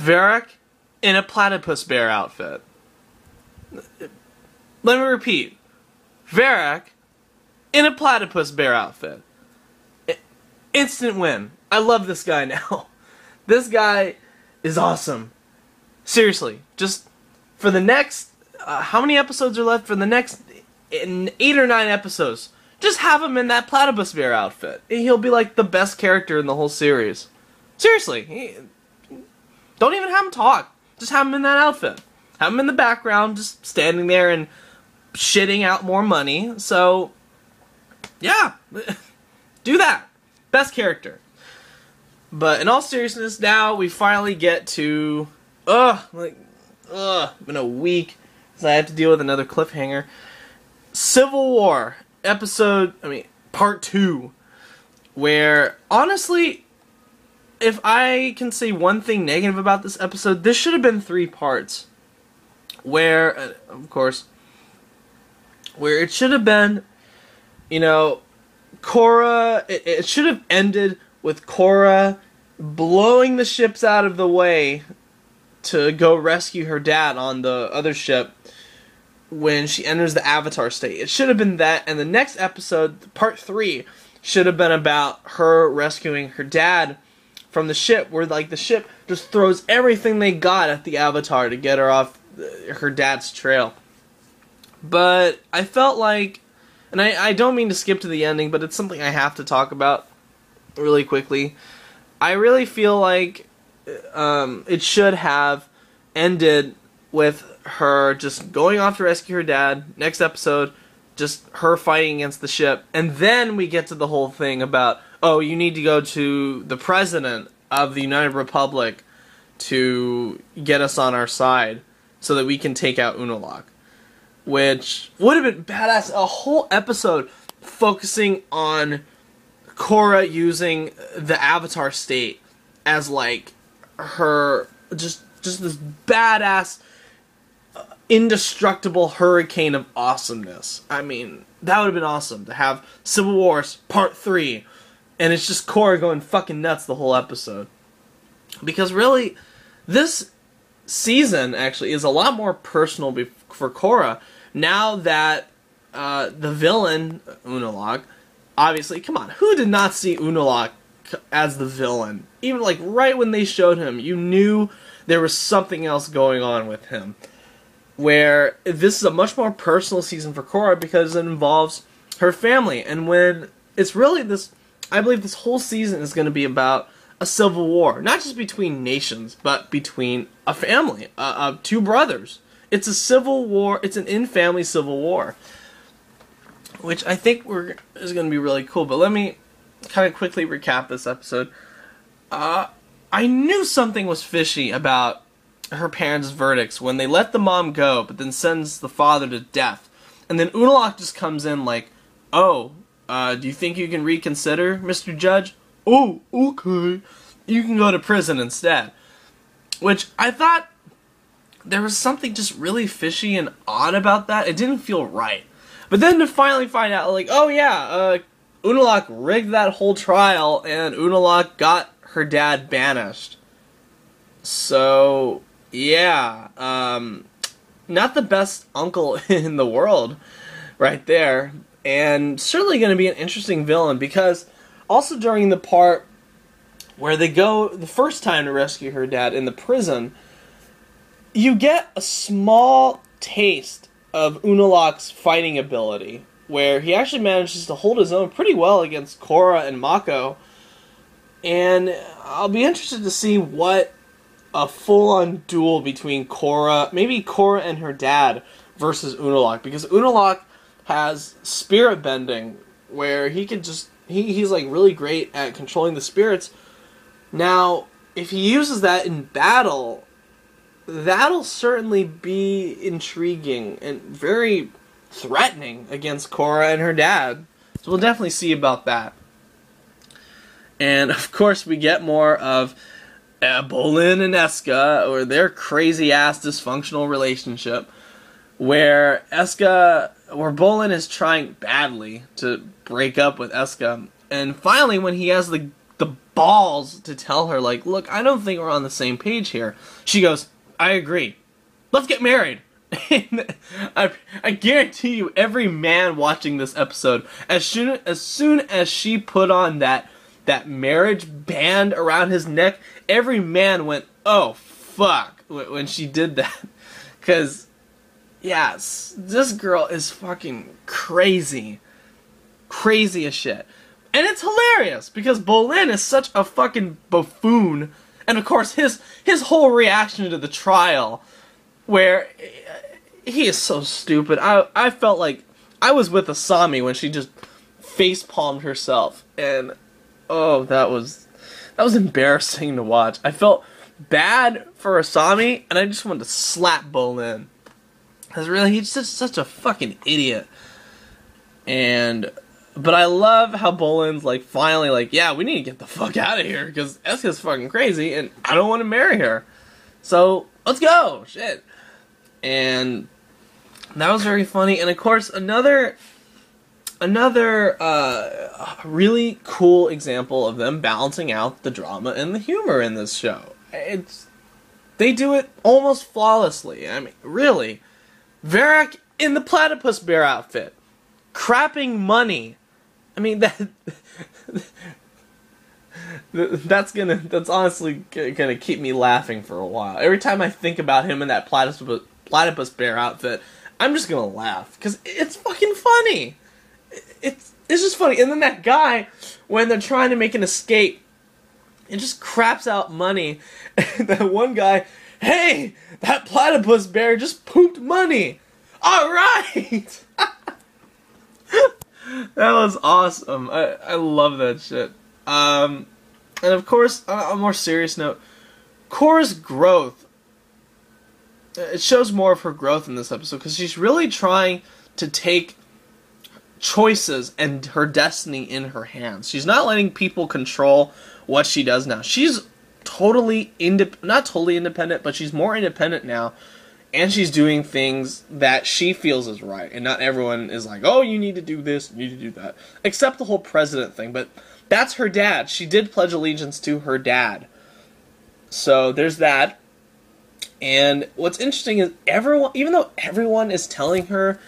Varric in a platypus-bear outfit. Let me repeat. Varric in a platypus-bear outfit. Instant win. I love this guy now. This guy is awesome. Seriously, just for the next, how many episodes are left? For the next 8 or 9 episodes, just have him in that platypus-bear outfit. He'll be like the best character in the whole series. Seriously. Don't even have him talk. Just have him in that outfit. Have him in the background, just standing there and shitting out more money. So, yeah. Do that. Best character. But in all seriousness, now we finally get to... been a week because I have to deal with another cliffhanger. Civil War, part 2. Where, honestly, if I can say one thing negative about this episode, this should have been 3 parts. Where, of course, where it should have been, Korra, it should have ended with Korra blowing the ships out of the way to go rescue her dad on the other ship when she enters the Avatar state. It should have been that, and the next episode, part 3, should have been about her rescuing her dad from the ship, where the ship just throws everything they got at the Avatar to get her off her dad's trail. But I felt like, and I don't mean to skip to the ending, but it's something I have to talk about really quickly. I really feel like it should have ended with her just going off to rescue her dad. Next episode, just her fighting against the ship. And then we get to the whole thing about, oh, you need to go to the president of the United Republic to get us on our side so that we can take out Unalaq. Which would have been badass. A whole episode focusing on Korra using the Avatar state as her just this badass indestructible hurricane of awesomeness. I mean, that would have been awesome to have Civil Wars Part 3 and it's just Korra going fucking nuts the whole episode. Because really, this season actually is a lot more personal for Korra now that the villain, Unalaq, obviously, come on, who did not see Unalaq as the villain? Even right when they showed him, you knew there was something else going on with him. Where this is a much more personal season for Korra because it involves her family. And when it's really this, I believe this whole season is going to be about a civil war. Not just between nations, but between a family of 2 brothers. It's a civil war, it's an in-family civil war. Which I think is going to be really cool. But let me kind of quickly recap this episode. I knew something was fishy about her parents' verdicts when they let the mom go, but then sends the father to death. And then Unalaq just comes in oh, do you think you can reconsider, Mr. Judge? Oh, okay. You can go to prison instead. Which I thought there was something just really fishy and odd about that. It didn't feel right. But then to finally find out, oh yeah, Unalaq rigged that whole trial, and Unalaq got her dad banished. So, yeah, not the best uncle in the world right there. And certainly going to be an interesting villain, because also during the part where they go the first time to rescue her dad in the prison, you get a small taste of Unalaq's fighting ability, where he actually manages to hold his own pretty well against Korra and Mako. And I'll be interested to see what a full-on duel between Korra, maybe Korra and her dad, versus Unalaq, because Unalaq has spirit bending, where he can just, he's really great at controlling the spirits. Now, if he uses that in battle, that'll certainly be intriguing and very threatening against Korra and her dad. So we'll definitely see about that. And of course we get more of Bolin and Eska, or their crazy-ass dysfunctional relationship, where Bolin is trying badly to break up with Eska, and finally when he has the the balls to tell her, like, look, I don't think we're on the same page here. She goes, I agree. Let's get married. And I guarantee you, every man watching this episode, as soon as she put on that marriage band around his neck, every man went, oh, fuck, when she did that. Because, yes, this girl is fucking crazy. Crazy as shit. And it's hilarious, because Bolin is such a fucking buffoon. And, of course, his whole reaction to the trial, where he is so stupid. I felt like I was with Asami when she just face-palmed herself. And, oh, that was embarrassing to watch. I felt bad for Asami, and I just wanted to slap Bolin. Because really, he's just such a fucking idiot. But I love how Bolin's like, finally like, yeah, we need to get the fuck out of here, because Eska's fucking crazy, and I don't want to marry her. So, let's go! Shit. And that was very funny. And of course, another really cool example of them balancing out the drama and the humor in this show. They do it almost flawlessly. I mean, really. Varric in the platypus-bear outfit, crapping money. I mean, that's honestly gonna keep me laughing for a while. Every time I think about him in that platypus-bear outfit, I'm just gonna laugh, because it's fucking funny. It's just funny. And then that guy, when they're trying to make an escape, it just craps out money. And that one guy, hey, that platypus-bear just pooped money. All right. That was awesome. I love that shit. And of course, on a more serious note, Korra's growth. It shows more of her growth in this episode, because she's really trying to take choices and her destiny in her hands. She's not letting people control what she does now. She's totally not totally independent, but she's more independent now, and she's doing things that she feels is right, and not everyone is like, oh, you need to do this, you need to do that, except the whole president thing. But that's her dad. She did pledge allegiance to her dad, so there's that. And what's interesting is everyone, even though everyone is telling her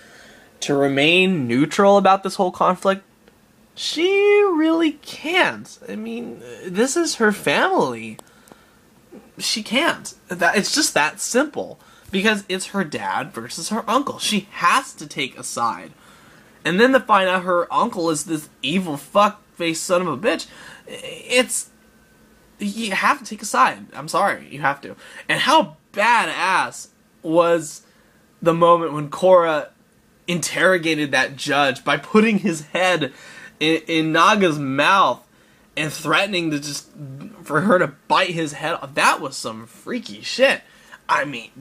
to remain neutral about this whole conflict, she really can't. I mean, this is her family. She can't. It's just that simple. Because it's her dad versus her uncle. She has to take a side. And then to find out her uncle is this evil fuck-face son of a bitch, you have to take a side. I'm sorry, you have to. And how badass was the moment when Korra interrogated that judge by putting his head in Naga's mouth and threatening to for her to bite his head off. That was some freaky shit. I mean,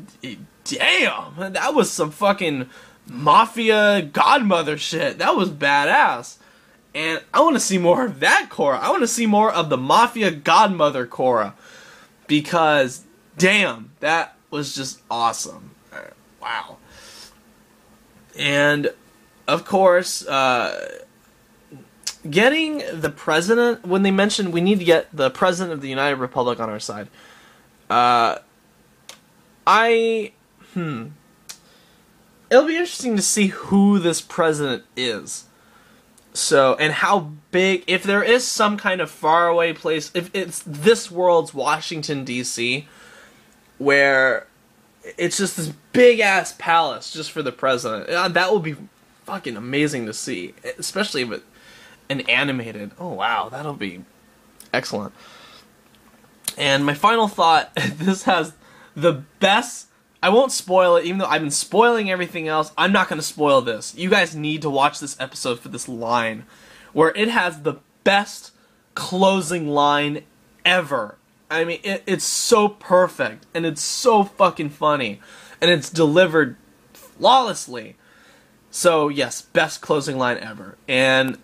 damn, that was some fucking mafia godmother shit. That was badass. And I want to see more of that Korra. I want to see more of the mafia godmother Korra. Because, damn, that was just awesome. Wow. And, of course, getting the president, when they mentioned we need to get the president of the United Republic on our side, it'll be interesting to see who this president is. So, and how big, if there is some kind of faraway place, if it's this world's Washington, D.C., where it's just this big-ass palace just for the president. That will be fucking amazing to see, especially if it's an animated. Oh, wow, that'll be excellent. And my final thought, this has the best, I won't spoil it, even though I've been spoiling everything else. I'm not going to spoil this. You guys need to watch this episode for this line, where it has the best closing line ever. I mean, it's so perfect, and it's so fucking funny, and it's delivered flawlessly. So, yes, best closing line ever. And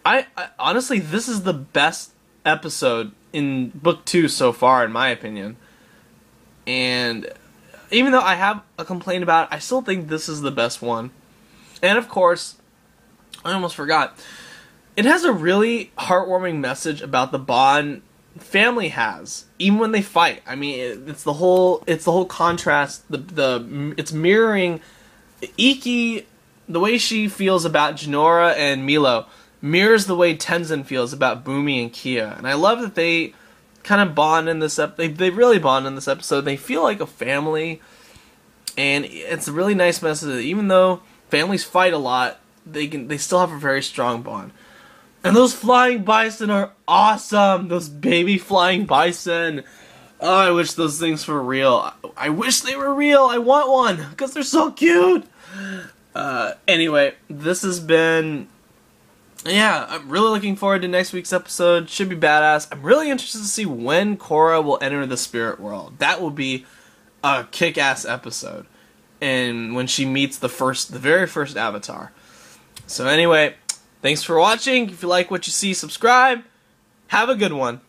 I honestly, this is the best episode in Book 2 so far, in my opinion. And even though I have a complaint about it, I still think this is the best one. And of course, I almost forgot, it has a really heartwarming message about the bond family has, even when they fight. I mean, it's the whole contrast. It's mirroring Iki, the way she feels about Jinora and Milo mirrors the way Tenzin feels about Bumi and Kia, and I love that they kind of bond in this they really bond in this episode. They feel like a family, and it's a really nice message that even though families fight a lot, they still have a very strong bond. And those flying bison are awesome. Those baby flying bison. Oh, I wish those things were real. I wish they were real. I want one because they're so cute. Anyway, this has been. Yeah, I'm really looking forward to next week's episode. Should be badass. I'm really interested to see when Korra will enter the spirit world. That will be a kick-ass episode. And when she meets the very first avatar. So anyway, thanks for watching. If you like what you see, subscribe. Have a good one.